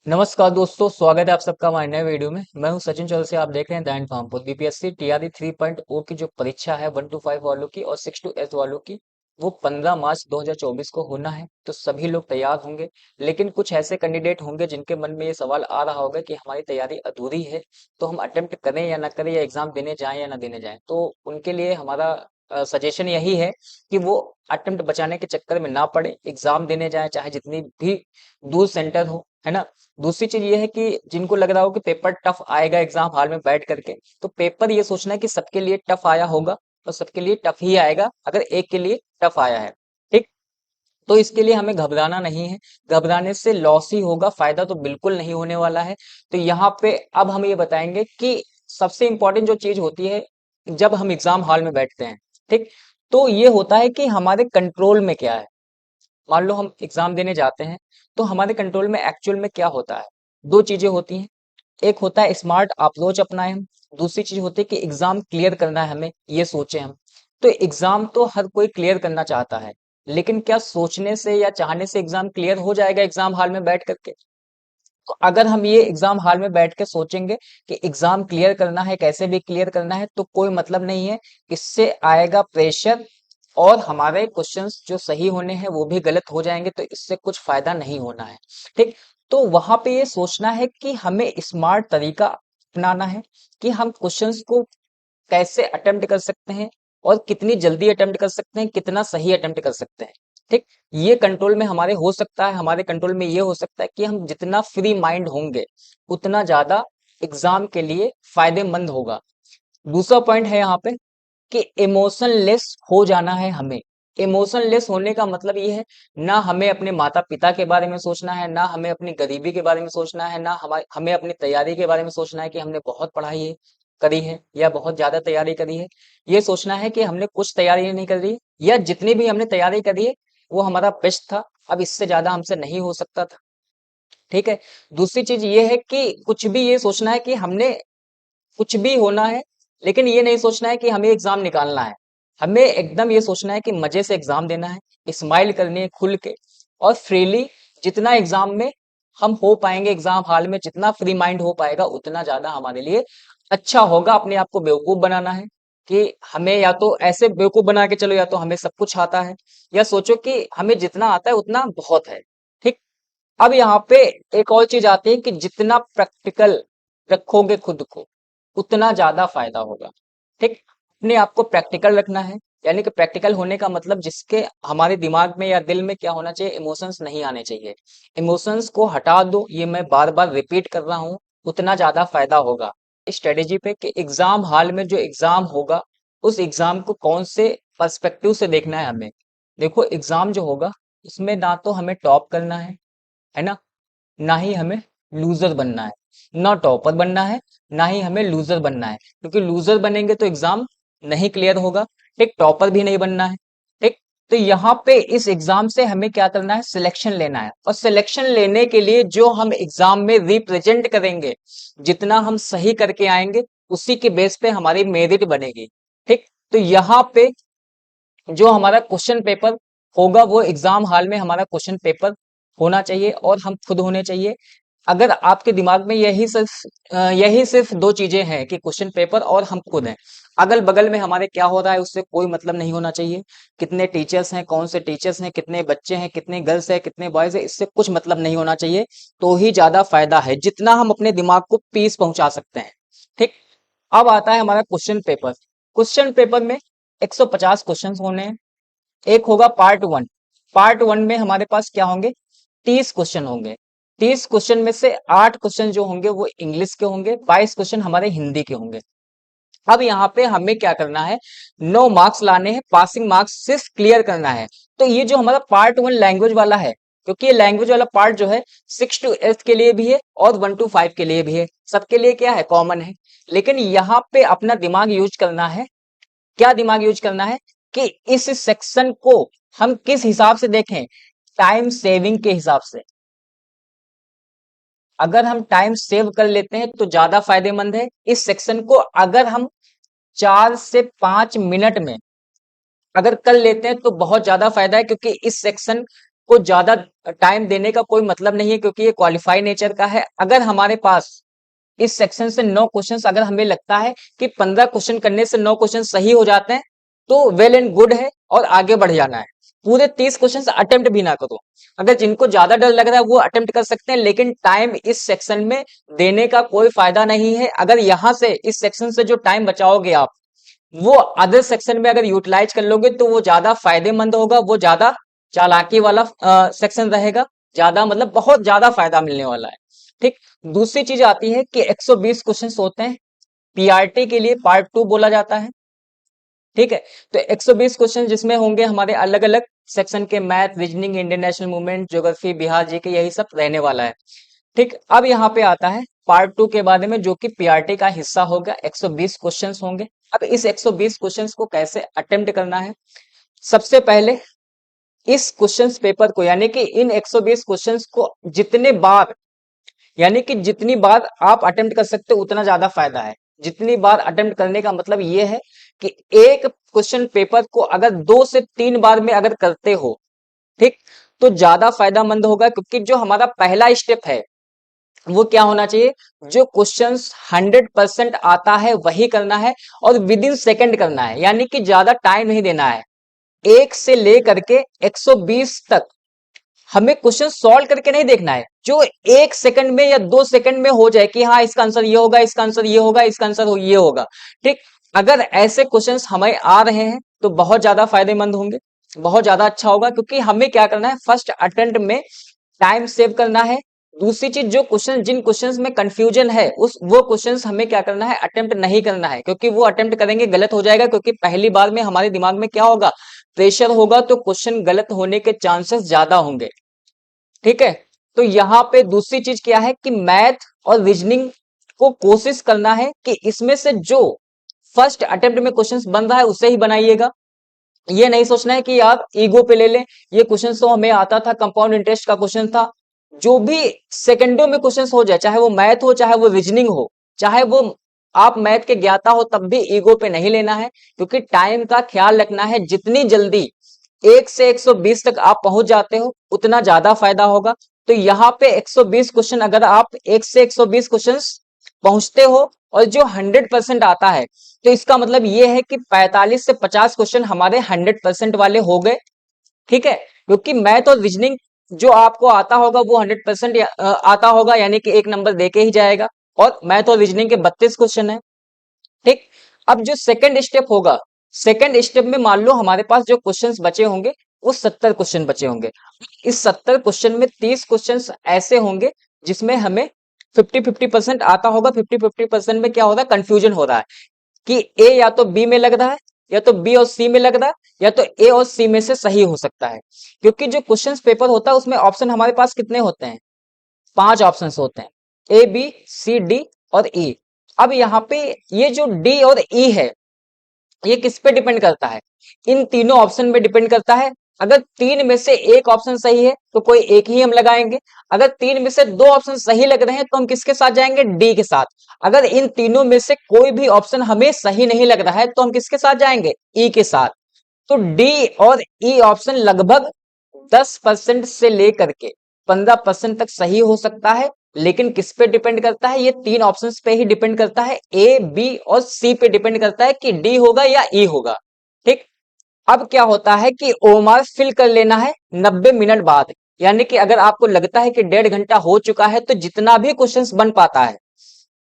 नमस्कार दोस्तों, स्वागत है आप सबका हमारे नए वीडियो में। मैं हूं सचिन चौल से। आप देख रहे हैं दैनिक फार्मपुर। बीपीएससी टीआरई 3.0 की जो परीक्षा है 1 to 5 वालों की और 6 to 8 वालों की, वो 15 मार्च 2024 को होना है। तो सभी लोग तैयार होंगे, लेकिन कुछ ऐसे कैंडिडेट होंगे जिनके मन में ये सवाल आ रहा होगा कि हमारी तैयारी अधूरी है, तो हम अटेम्प्ट करें या ना करें, या एग्जाम देने जाएं या ना देने जाएं। तो उनके लिए हमारा सजेशन यही है कि वो अटेम्प्ट बचाने के चक्कर में ना पड़े, एग्जाम देने जाए, चाहे जितनी भी दूर सेंटर हो, है ना। दूसरी चीज ये है कि जिनको लग रहा हो कि पेपर टफ आएगा एग्जाम हॉल में बैठ करके, तो पेपर ये सोचना है कि सबके लिए टफ आया होगा, और सबके लिए टफ ही आएगा अगर एक के लिए टफ आया है। ठीक। तो इसके लिए हमें घबराना नहीं है। घबराने से लॉस ही होगा, फायदा तो बिल्कुल नहीं होने वाला है। तो यहाँ पे अब हम ये बताएंगे कि सबसे इंपॉर्टेंट जो चीज होती है जब हम एग्जाम हॉल में बैठते हैं, ठीक, तो ये होता है कि हमारे कंट्रोल में क्या है। मान लो हम एग्जाम देने जाते हैं, तो हमारे कंट्रोल में एक्चुअल में क्या होता है। दो चीजें होती हैं। एक होता है स्मार्ट अप्रोच अपनाएं हम। दूसरी चीज होती है कि एग्जाम क्लियर करना है हमें, ये सोचे हम। तो एग्जाम तो हर कोई क्लियर करना चाहता है, लेकिन क्या सोचने से या चाहने से एग्जाम क्लियर हो जाएगा एग्जाम हॉल में बैठ करके? तो अगर हम ये एग्जाम हॉल में बैठ के सोचेंगे कि एग्जाम क्लियर करना है, कैसे भी क्लियर करना है, तो कोई मतलब नहीं है। इससे आएगा प्रेशर, और हमारे क्वेश्चंस जो सही होने हैं वो भी गलत हो जाएंगे, तो इससे कुछ फायदा नहीं होना है। ठीक। तो वहां पे ये सोचना है कि हमें स्मार्ट तरीका अपनाना है कि हम क्वेश्चंस को कैसे अटेम्प्ट कर सकते हैं, और कितनी जल्दी अटेम्प्ट कर सकते हैं, कितना सही अटेम्प्ट कर सकते हैं। ठीक। ये कंट्रोल में हमारे हो सकता है। हमारे कंट्रोल में ये हो सकता है कि हम जितना फ्री माइंड होंगे, उतना ज्यादा एग्जाम के लिए फायदेमंद होगा। दूसरा पॉइंट है यहाँ पे कि इमोशनलेस हो जाना है हमें। इमोशनलेस होने का मतलब ये है, ना हमें अपने माता पिता के बारे में सोचना है, ना हमें अपनी गरीबी के बारे में सोचना है, ना हमें अपनी तैयारी के बारे में सोचना है कि हमने बहुत पढ़ाई है करी है या बहुत ज्यादा तैयारी करी है। ये सोचना है कि हमने कुछ तैयारी नहीं करी है, या जितनी भी हमने तैयारी करी है वो हमारा बेस्ट था, अब इससे ज्यादा हमसे नहीं हो सकता था। ठीक है। दूसरी चीज ये है कि कुछ भी ये सोचना है कि हमने कुछ भी होना है, लेकिन ये नहीं सोचना है कि हमें एग्जाम निकालना है। हमें एकदम ये सोचना है कि मजे से एग्जाम देना है, स्माइल करनी है खुल के और फ्रीली। जितना एग्जाम में हम हो पाएंगे, एग्जाम हॉल में जितना फ्री माइंड हो पाएगा, उतना ज्यादा हमारे लिए अच्छा होगा। अपने आप को बेवकूफ बनाना है कि हमें या तो ऐसे बेवकूफ बना के चलो, या तो हमें सब कुछ आता है, या सोचो कि हमें जितना आता है उतना बहुत है। ठीक। अब यहाँ पे एक और चीज आती है कि जितना प्रैक्टिकल रखोगे खुद को, उतना ज्यादा फायदा होगा। ठीक। अपने आप को प्रैक्टिकल रखना है, यानी कि प्रैक्टिकल होने का मतलब जिसके हमारे दिमाग में या दिल में क्या होना चाहिए, इमोशंस नहीं आने चाहिए। इमोशंस को हटा दो, ये मैं बार बार रिपीट कर रहा हूँ, उतना ज्यादा फायदा होगा। स्ट्रेटेजी पे कि एग्जाम हॉल में जो एग्जाम होगा, उस एग्जाम को कौन से पर्सपेक्टिव से देखना है हमें। देखो, एग्जाम जो होगा उसमें ना तो हमें टॉप करना है ना, ना ही हमें लूजर बनना है। ना टॉपर बनना है, ना ही हमें लूजर बनना है, क्योंकि लूजर बनेंगे तो एग्जाम नहीं क्लियर होगा। ठीक। टॉपर भी नहीं बनना है। ठीक। तो यहाँ पे इस एग्जाम से हमें क्या करना है, सिलेक्शन लेना है। और सिलेक्शन लेने के लिए जो हम एग्जाम में रिप्रेजेंट करेंगे, जितना हम सही करके आएंगे, उसी के बेस पे हमारी मेरिट बनेगी। ठीक। तो यहाँ पे जो हमारा क्वेश्चन पेपर होगा, वो एग्जाम हॉल में हमारा क्वेश्चन पेपर होना चाहिए, और हम खुद होने चाहिए। अगर आपके दिमाग में यही सिर्फ दो चीजें हैं कि क्वेश्चन पेपर और हम खुद हैं, अगल बगल में हमारे क्या हो रहा है उससे कोई मतलब नहीं होना चाहिए। कितने टीचर्स हैं, कौन से टीचर्स हैं, कितने बच्चे हैं, कितने गर्ल्स हैं, कितने बॉयज हैं, इससे कुछ मतलब नहीं होना चाहिए। तो ही ज्यादा फायदा है, जितना हम अपने दिमाग को पीस पहुंचा सकते हैं। ठीक। अब आता है हमारा क्वेश्चन पेपर। क्वेश्चन पेपर में 150 क्वेश्चंस होने हैं। एक होगा पार्ट वन। पार्ट वन में हमारे पास क्या होंगे, 30 क्वेश्चन होंगे। 30 क्वेश्चन में से 8 क्वेश्चन जो होंगे वो इंग्लिश के होंगे, 22 क्वेश्चन हमारे हिंदी के होंगे। अब यहाँ पे हमें क्या करना है, 9 मार्क्स लाने हैं, पासिंग मार्क्स सिर्फ क्लियर करना है। तो ये जो हमारा पार्ट वन लैंग्वेज वाला है, क्योंकि ये लैंग्वेज वाला पार्ट जो है 6 to 8 के लिए भी है और 1 to 5 के लिए भी है, सबके लिए क्या है, कॉमन है। लेकिन यहाँ पे अपना दिमाग यूज करना है। क्या दिमाग यूज करना है कि इस सेक्शन को हम किस हिसाब से देखें, टाइम सेविंग के हिसाब से। अगर हम टाइम सेव कर लेते हैं तो ज्यादा फायदेमंद है। इस सेक्शन को अगर हम 4 से 5 मिनट में अगर कर लेते हैं तो बहुत ज्यादा फायदा है, क्योंकि इस सेक्शन को ज्यादा टाइम देने का कोई मतलब नहीं है, क्योंकि ये क्वालिफाई नेचर का है। अगर हमारे पास इस सेक्शन से 9 क्वेश्चंस अगर हमें लगता है कि 15 क्वेश्चन करने से 9 क्वेश्चन सही हो जाते हैं, तो वेल एंड गुड है और आगे बढ़ जाना है। पूरे 30 क्वेश्चन अटेम्प्ट भी ना करो। अगर जिनको ज्यादा डर लग रहा है वो अटेम्प्ट कर सकते हैं, लेकिन टाइम इस सेक्शन में देने का कोई फायदा नहीं है। अगर यहां से इस सेक्शन से जो टाइम बचाओगे आप, वो अदर सेक्शन में अगर यूटिलाइज कर लोगे तो वो ज्यादा फायदेमंद होगा, वो ज्यादा चालाकी वाला सेक्शन रहेगा, ज्यादा मतलब बहुत ज्यादा फायदा मिलने वाला है। ठीक। दूसरी चीज आती है कि 120 क्वेश्चंस होते हैं, पीआरटी के लिए पार्ट 2 बोला जाता है। ठीक है। तो 120 क्वेश्चन जिसमें होंगे हमारे अलग अलग सेक्शन के, math, reasoning, international movement, geography, Bihar GK, यही सब रहने वाला है। ठीक। अब यहाँ पे आता है पार्ट 2 के बारे में, जो कि पीआरटी का हिस्सा होगा। 120 क्वेश्चंस होंगे। अब इस 120 क्वेश्चंस को कैसे अटेम्प्ट करना है? सबसे पहले इस क्वेश्चंस पेपर को, यानी कि इन 120 क्वेश्चंस को जितने बार, यानी कि जितनी बार आप अटेम्प्ट कर सकते हो उतना ज्यादा फायदा है। जितनी बार अटेम्प्ट करने का मतलब ये है कि एक क्वेश्चन पेपर को अगर 2 से 3 बार में अगर करते हो, ठीक, तो ज्यादा फायदामंद होगा। क्योंकि जो हमारा पहला स्टेप है वो क्या होना चाहिए, जो क्वेश्चंस 100% आता है वही करना है, और विद इन सेकेंड करना है, यानी कि ज्यादा टाइम नहीं देना है। 1 से लेकर के 120 तक हमें क्वेश्चन सॉल्व करके नहीं देखना है, जो 1 सेकंड में या 2 सेकंड में हो जाए कि हाँ इसका आंसर ये होगा, इसका आंसर ये होगा, इसका आंसर ये होगा। ठीक। अगर ऐसे क्वेश्चंस हमें आ रहे हैं तो बहुत ज्यादा फायदेमंद होंगे, बहुत ज्यादा अच्छा होगा। क्योंकि हमें क्या करना है, फर्स्ट अटेम्प्ट में टाइम सेव करना है। दूसरी चीज, जो क्वेश्चन, जिन क्वेश्चंस में कंफ्यूजन है उस वो क्वेश्चंस हमें क्या करना है, अटेम्प्ट नहीं करना है। क्योंकि वो अटेम्प्ट करेंगे गलत हो जाएगा, क्योंकि पहली बार में हमारे दिमाग में क्या होगा, प्रेशर होगा, तो क्वेश्चन गलत होने के चांसेस ज्यादा होंगे। ठीक है। तो यहाँ पे दूसरी चीज क्या है कि मैथ और रीजनिंग को कोशिश करना है कि इसमें से जो फर्स्ट अटेम्प्ट में क्वेश्चंस बन रहा है उसे ही बनाइएगा। ये नहीं सोचना है कि यार ईगो पे ले लें, ये क्वेश्चन तो हमें आता था, कंपाउंड इंटरेस्ट का क्वेश्चन था। जो भी सेकंडों में क्वेश्चन हो जाए, चाहे वो मैथ हो, चाहे वो रीजनिंग हो, चाहे वो आप मैथ के ज्ञाता हो, तब भी ईगो पे नहीं लेना है। क्योंकि टाइम का ख्याल रखना है, जितनी जल्दी 1 से 120 तक आप पहुंच जाते हो उतना ज्यादा फायदा होगा। तो यहाँ पे 120 क्वेश्चन, अगर आप 1 से 120 क्वेश्चन पहुंचते हो और जो 100% आता है, तो इसका मतलब ये है कि 45 से 50 क्वेश्चन हमारे 100% वाले हो गए। ठीक है। क्योंकि मैथ और रीजनिंग जो आपको आता होगा वो 100% आता होगा, यानी कि 1 नंबर दे के ही जाएगा। और मैथ और रीजनिंग के 32 क्वेश्चन है। ठीक। अब जो सेकंड स्टेप होगा, सेकंड स्टेप में मान लो हमारे पास जो क्वेश्चंस बचे होंगे वो 70 क्वेश्चन बचे होंगे। इस 70 क्वेश्चन में 30 क्वेश्चंस ऐसे होंगे जिसमें हमें 50-50% आता होगा। 50-50% में क्या हो रहा है, कंफ्यूजन हो रहा है कि ए या तो बी में लग रहा है, या तो बी और सी में लग रहा है, या तो ए और सी में से सही हो सकता है। क्योंकि जो क्वेश्चंस पेपर होता है उसमें ऑप्शन हमारे पास कितने होते हैं, 5 ऑप्शंस होते हैं, ए बी सी डी और ई। अब यहाँ पे ये जो डी और ई है, ये किस पे डिपेंड करता है, इन तीनों ऑप्शन पे डिपेंड करता है। अगर 3 में से एक ऑप्शन सही है तो कोई एक ही हम लगाएंगे। अगर 3 में से 2 ऑप्शन सही लग रहे हैं तो हम किसके साथ जाएंगे, डी के साथ। अगर इन तीनों में से कोई भी ऑप्शन हमें सही नहीं लग रहा है तो हम किसके साथ जाएंगे, ई के साथ। तो डी और ई ऑप्शन लगभग 10% से लेकर के 15% तक सही हो सकता है। लेकिन किस पे डिपेंड करता है, ये 3 ऑप्शंस पे ही डिपेंड करता है, ए बी और सी पे डिपेंड करता है कि डी होगा या ई होगा। ठीक। अब क्या होता है कि ओमार फिल कर लेना है 90 मिनट बाद। यानी कि अगर आपको लगता है कि 1.5 घंटा हो चुका है, तो जितना भी क्वेश्चंस बन पाता है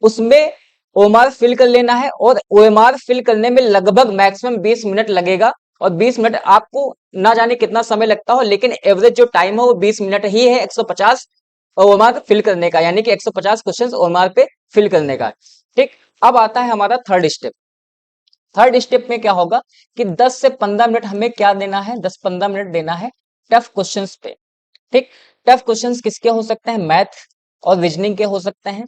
उसमें ओएमआर फिल कर लेना है। और ओएमआर फिल करने में लगभग मैक्सिमम 20 मिनट लगेगा। और 20 मिनट आपको ना जाने कितना समय लगता हो, लेकिन एवरेज जो टाइम है वो 20 मिनट ही है 150 ओएमआर फिल करने का, यानी कि 150 क्वेश्चन ओएमआर पे फिल करने का। ठीक। अब आता है हमारा थर्ड स्टेप। थर्ड स्टेप में क्या होगा कि 10 से 15 मिनट हमें क्या देना है, 10-15 मिनट देना है टफ क्वेश्चंस पे। ठीक। टफ क्वेश्चंस किसके हो सकते हैं, मैथ और रीजनिंग के हो सकते हैं।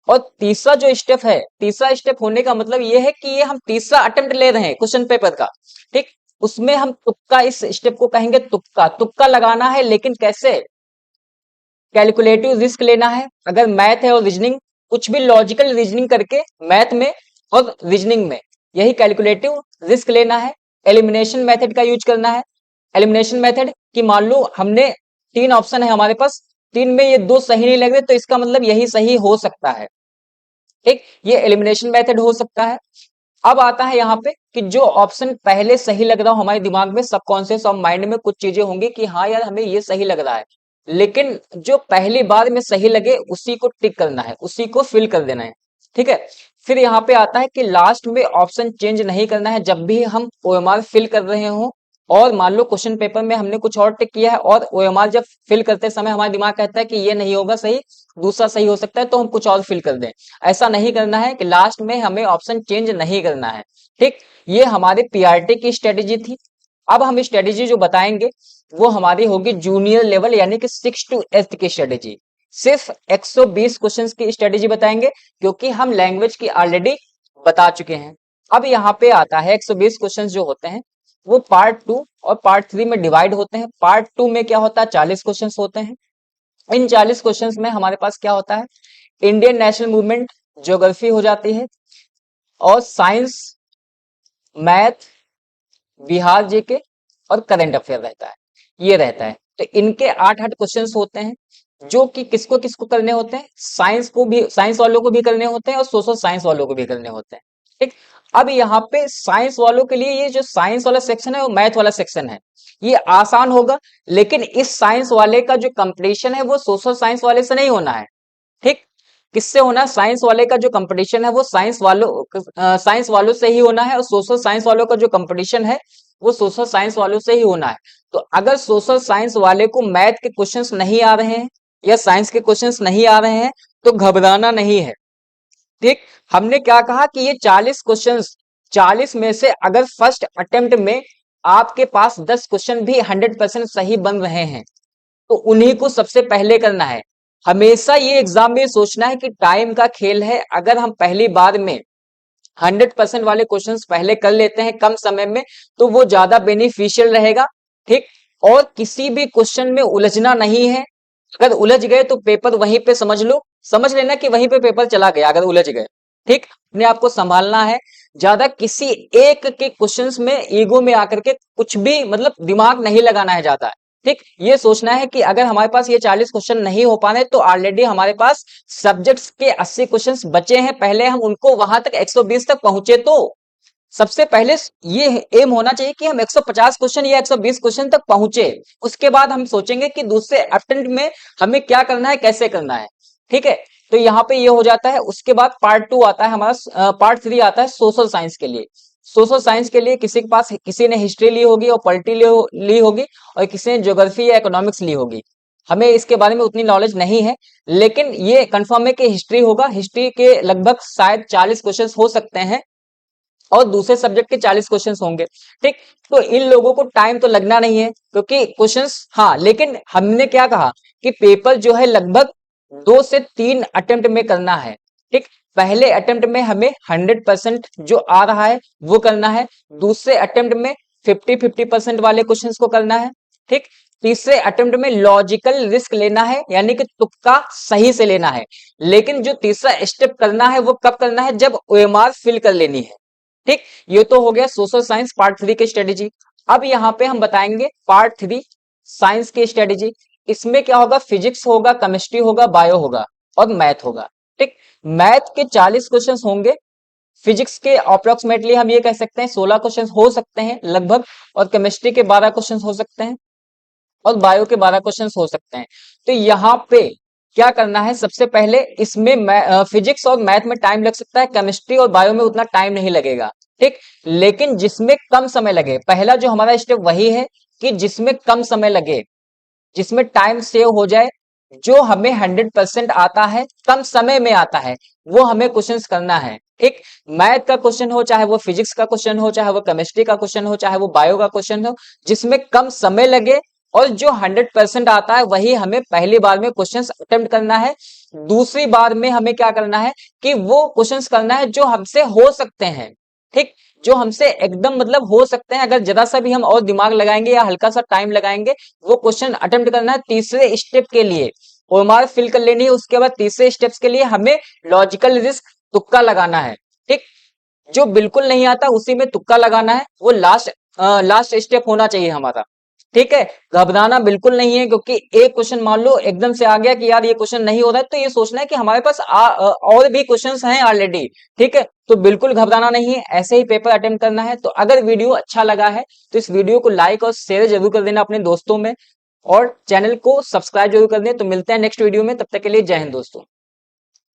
और तीसरा जो स्टेप है, तीसरा स्टेप होने का मतलब ये है कि ये हम तीसरा अटेम्प्ट ले रहे हैं क्वेश्चन पेपर का। ठीक। उसमें हम तुक्का, इस स्टेप को कहेंगे तुक्का। तुक्का लगाना है, लेकिन कैसे, कैलकुलेटिव रिस्क लेना है। अगर मैथ है और रीजनिंग, कुछ भी लॉजिकल रीजनिंग करके मैथ में और रीजनिंग में, यही कैलकुलेटिव रिस्क लेना है। एलिमिनेशन मेथड का यूज करना है। एलिमिनेशन मेथड कि मान लो हमने तीन ऑप्शन है हमारे पास, तीन में ये दो सही नहीं लग रहे, तो इसका मतलब यही सही हो सकता है। ठीक, ये एलिमिनेशन मेथड हो सकता है। अब आता है यहाँ पे कि जो ऑप्शन पहले सही लग रहा हो, हमारे दिमाग में सबकॉन्शियस ऑफ माइंड में कुछ चीजें होंगी कि हाँ यार हमें ये सही लग रहा है, लेकिन जो पहली बार में सही लगे उसी को टिक करना है, उसी को फिल कर देना है। ठीक है, फिर यहाँ पे आता है कि लास्ट में ऑप्शन चेंज नहीं करना है जब भी हम ओएमआर फिल कर रहे हो, और मान लो क्वेश्चन पेपर में हमने कुछ और टिक किया है और ओएमआर जब फिल करते समय हमारा दिमाग कहता है कि ये नहीं होगा सही, दूसरा सही हो सकता है, तो हम कुछ और फिल कर दें। ऐसा नहीं करना है, कि लास्ट में हमें ऑप्शन चेंज नहीं करना है। ठीक, ये हमारे पीआरटी की स्ट्रेटेजी थी। अब हम स्ट्रेटेजी जो बताएंगे वो हमारी होगी जूनियर लेवल यानी कि 6 to 8 की स्ट्रेटेजी। सिर्फ 120 क्वेश्चंस की स्ट्रेटेजी बताएंगे, क्योंकि हम लैंग्वेज की ऑलरेडी बता चुके हैं। अब यहाँ पे आता है 120 क्वेश्चंस जो होते हैं वो पार्ट 2 और पार्ट 3 में डिवाइड होते हैं। पार्ट 2 में क्या होता है, 40 क्वेश्चंस होते हैं। इन 40 क्वेश्चंस में हमारे पास क्या होता है, इंडियन नेशनल मूवमेंट, ज्योग्राफी हो जाती है, और साइंस, मैथ, बिहार जीके और करंट अफेयर रहता है, ये रहता है। तो इनके 8-8 क्वेश्चंस होते हैं, जो कि किसको किसको करने होते हैं, साइंस को भी, साइंस वालों को भी करने होते हैं और सोशल साइंस वालों को भी करने होते हैं। ठीक, अब यहाँ पे साइंस वालों के लिए ये जो साइंस वाला सेक्शन है वो मैथ वाला सेक्शन है, ये आसान होगा, लेकिन इस साइंस वाले का जो कंपटीशन है वो सोशल साइंस वाले से नहीं होना है। ठीक, किससे होना है, साइंस वाले का जो कंपटीशन है वो साइंस वालों से ही होना है, और सोशल साइंस वालों का जो कंपटीशन है वो सोशल साइंस वालों से ही होना है। तो अगर सोशल साइंस वाले को मैथ के क्वेश्चंस नहीं आ रहे हैं या साइंस के क्वेश्चंस नहीं आ रहे हैं तो घबराना नहीं है। ठीक, हमने क्या कहा कि ये 40 क्वेश्चंस, 40 में से अगर फर्स्ट अटेम्प्ट में आपके पास 10 क्वेश्चन भी 100% सही बन रहे हैं तो उन्हीं को सबसे पहले करना है। हमेशा ये एग्जाम में सोचना है कि टाइम का खेल है, अगर हम पहली बार में 100% वाले क्वेश्चंस पहले कर लेते हैं कम समय में तो वो ज्यादा बेनिफिशियल रहेगा। ठीक, और किसी भी क्वेश्चन में उलझना नहीं है। अगर उलझ गए तो पेपर वहीं पे समझ लो, समझ लेना कि वहीं पे पेपर चला गया अगर उलझ गए। ठीक, अपने आप को संभालना है, ज्यादा किसी एक के क्वेश्चंस में ईगो में आकर के कुछ भी मतलब दिमाग नहीं लगाना है ज्यादा। ठीक, ये सोचना है कि अगर हमारे पास ये 40 क्वेश्चन नहीं हो पा रहे तो ऑलरेडी हमारे पास सब्जेक्ट्स के 80 क्वेश्चंस बचे हैं, पहले हम उनको वहां तक 120 तक पहुंचे। तो सबसे पहले ये एम होना चाहिए कि हम 150 क्वेश्चन या 120 क्वेश्चन तक पहुंचे, उसके बाद हम सोचेंगे कि दूसरे अटेम्प्ट में हमें क्या करना है, कैसे करना है। ठीक है, तो यहाँ पे ये हो जाता है। उसके बाद पार्ट 2 आता है हमारा, पार्ट 3 आता है सोशल साइंस के लिए। सोशल साइंस के लिए किसी के पास, किसी ने हिस्ट्री ली होगी और पॉलिटी ली होगी, और किसी ने ज्योग्राफी या इकोनॉमिक्स ली होगी। हमें इसके बारे में उतनी नॉलेज नहीं है, लेकिन ये कंफर्म है कि हिस्ट्री होगा। हिस्ट्री के लगभग शायद 40 क्वेश्चन हो सकते हैं और दूसरे सब्जेक्ट के 40 क्वेश्चंस होंगे। ठीक, तो इन लोगों को टाइम तो लगना नहीं है क्योंकि क्वेश्चंस, हाँ, लेकिन हमने क्या कहा कि पेपर जो है लगभग 2 से 3 अटेम्प्ट में करना है। ठीक, पहले अटेम्प्ट में हमें 100% जो आ रहा है वो करना है, दूसरे अटेम्प्ट में 50-50% वाले क्वेश्चंस को करना है। ठीक, तीसरे अटेम्प्ट में लॉजिकल रिस्क लेना है, यानी कि तुक्का सही से लेना है। लेकिन जो तीसरा स्टेप करना है वो कब करना है, जब ओएमआर फिल कर लेनी है। ठीक, ये तो हो गया सोशल साइंस पार्ट 3 की स्ट्रेटेजी। अब यहाँ पे हम बताएंगे पार्ट 3 साइंस की स्ट्रेटेजी। इसमें क्या होगा, फिजिक्स होगा, केमिस्ट्री होगा, बायो होगा और मैथ होगा। ठीक, मैथ के 40 क्वेश्चन होंगे, फिजिक्स के अप्रोक्सीमेटली हम ये कह सकते हैं 16 क्वेश्चन हो सकते हैं लगभग, और केमिस्ट्री के 12 क्वेश्चन हो सकते हैं, और बायो के 12 क्वेश्चन हो सकते हैं। तो यहाँ पे क्या करना है, सबसे पहले इसमें फिजिक्स और मैथ में टाइम लग सकता है, केमिस्ट्री और बायो में उतना टाइम नहीं लगेगा। ठीक, लेकिन जिसमें कम समय लगे, पहला जो हमारा स्टेप वही है कि जिसमें कम समय लगे, जिसमें टाइम सेव हो जाए, जो हमें 100% आता है, कम समय में आता है, वो हमें क्वेश्चंस करना है। ठीक, मैथ का क्वेश्चन हो, चाहे वो फिजिक्स का क्वेश्चन हो, चाहे वो केमिस्ट्री का क्वेश्चन हो, चाहे वो बायो का क्वेश्चन हो, जिसमें कम समय लगे और जो 100% आता है वही हमें पहली बार में क्वेश्चंस अटेम्प्ट करना है। दूसरी बार में हमें क्या करना है कि वो क्वेश्चंस करना है जो हमसे हो सकते हैं। ठीक, जो हमसे एकदम मतलब हो सकते हैं, अगर जरा सा भी हम और दिमाग लगाएंगे या हल्का सा टाइम लगाएंगे वो क्वेश्चन अटेम्प्ट करना है। तीसरे स्टेप के लिए ओएमआर फिल कर लेनी है, उसके बाद तीसरे स्टेप्स के लिए हमें लॉजिकल रिस्क, तुक्का लगाना है। ठीक, जो बिल्कुल नहीं आता उसी में तुक्का लगाना है, वो लास्ट स्टेप होना चाहिए हमारा। ठीक है। घबराना बिल्कुल नहीं है, क्योंकि एक क्वेश्चन मान लो एकदम से आ गया कि यार ये क्वेश्चन नहीं हो रहा है, तो ये सोचना है कि हमारे पास और भी क्वेश्चंस हैं ऑलरेडी। ठीक है, तो बिल्कुल घबराना नहीं है, ऐसे ही पेपर अटेम्प्ट करना है। तो अगर वीडियो अच्छा लगा है तो इस वीडियो को लाइक और शेयर जरूर कर देना अपने दोस्तों में, और चैनल को सब्सक्राइब जरूर कर दें। तो मिलते हैं नेक्स्ट वीडियो में, तब तक के लिए जय हिंद दोस्तों।